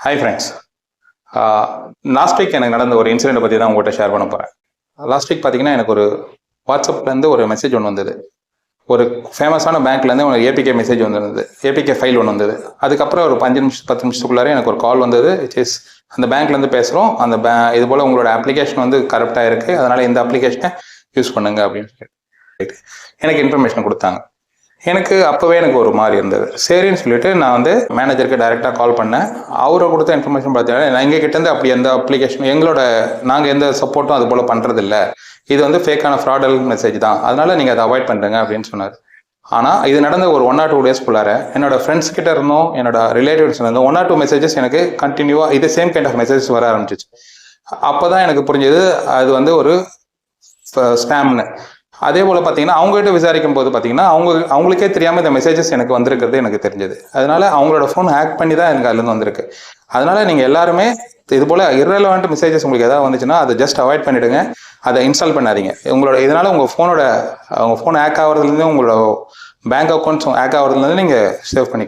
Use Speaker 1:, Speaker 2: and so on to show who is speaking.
Speaker 1: Hi friends. Last week எனக்கு நடந்த ஒரு இன்சிடென்ட் பற்றி தான் உங்கள்கிட்ட ஷேர் பண்ண போகிறேன். லாஸ்ட் வீக் பார்த்தீங்கன்னா எனக்கு ஒரு வாட்ஸ்அப்லேருந்து ஒரு மெசேஜ் ஒன்று வந்தது. ஒரு ஃபேமஸான பேங்க்லேருந்து ஒரு ஏபிகே மெசேஜ் வந்துருந்தது, ஏபிகே ஃபைல் ஒன்று வந்தது. அதுக்கப்புறம் ஒரு 5 நிமிஷம் 10 நிமிஷத்துக்குள்ளாரே எனக்கு ஒரு கால் வந்தது. இஸ் அந்த பேங்க்லேருந்து பேசுகிறோம், அந்த இது போல் உங்களோட அப்ளிகேஷன் வந்து கரெக்டாக இருக்குது, அதனால் இந்த அப்ளிகேஷனை யூஸ் பண்ணுங்க அப்படின்னு சொல்லிட்டு எனக்கு இன்ஃபர்மேஷன் கொடுத்தாங்க. எனக்கு அப்போவே எனக்கு ஒரு மாதிரி இருந்தது. சரின்னு சொல்லிட்டு நான் வந்து மேனேஜருக்கு டைரெக்டாக கால் பண்ணேன். அவரை கொடுத்த இன்ஃபர்மேஷன் பார்த்தீங்கன்னா, நான் எங்கள் கிட்டேருந்து அப்படி எந்த அப்ளிகேஷன் நாங்கள் எந்த சப்போர்ட்டும் அது போல் பண்ணுறதில்ல, இது வந்து ஃபேக்கான ஃப்ராடல் மெசேஜ் தான், அதனால நீங்கள் அதை அவாய்ட் பண்ணுறங்க அப்படின்னு சொன்னார். ஆனால் இது நடந்த ஒரு 1 or 2 டேஸ்க்குள்ளார என்னோட ஃப்ரெண்ட்ஸ் கிட்ட இருந்தோம், என்னோட ரிலேட்டிவ்ஸ் இருந்தோம், 1 or 2 மெசேஜஸ் எனக்கு கண்டினியூவாக இது சேம் கைண்ட் ஆஃப் மெசேஜஸ் வர ஆரம்பிச்சிச்சு. அப்போ தான் எனக்கு புரிஞ்சது அது வந்து ஒரு ஸ்பேம்னு. அதே போல் பார்த்தீங்கன்னா அவங்ககிட்ட விசாரிக்கும் போது பார்த்தீங்கன்னா அவங்களுக்கே தெரியாமல் இந்த மெசேஜஸ் எனக்கு வந்திருக்கிறது எனக்கு தெரிஞ்சது. அதனால அவங்களோட ஃபோன் ஹேக் பண்ணி தான் எனக்கு அதுலேருந்து வந்திருக்கு. அதனால நீங்கள் எல்லாருமே இது போல் இரலவெண்ட் மெசேஜஸ் உங்களுக்கு எதாவது வந்துச்சுன்னா அதை ஜஸ்ட் அவாய்ட் பண்ணிவிடுங்க, அதை இன்ஸ்டால் பண்ணாதீங்க. இதனால் உங்கள் ஃபோன் ஹேக் ஆகிறதுலேருந்து, உங்களோட பேங்க் அக்கௌண்ட்ஸ் ஹேக் ஆகிறதுலேருந்து நீங்கள் சேவ் பண்ணிக்கலாம்.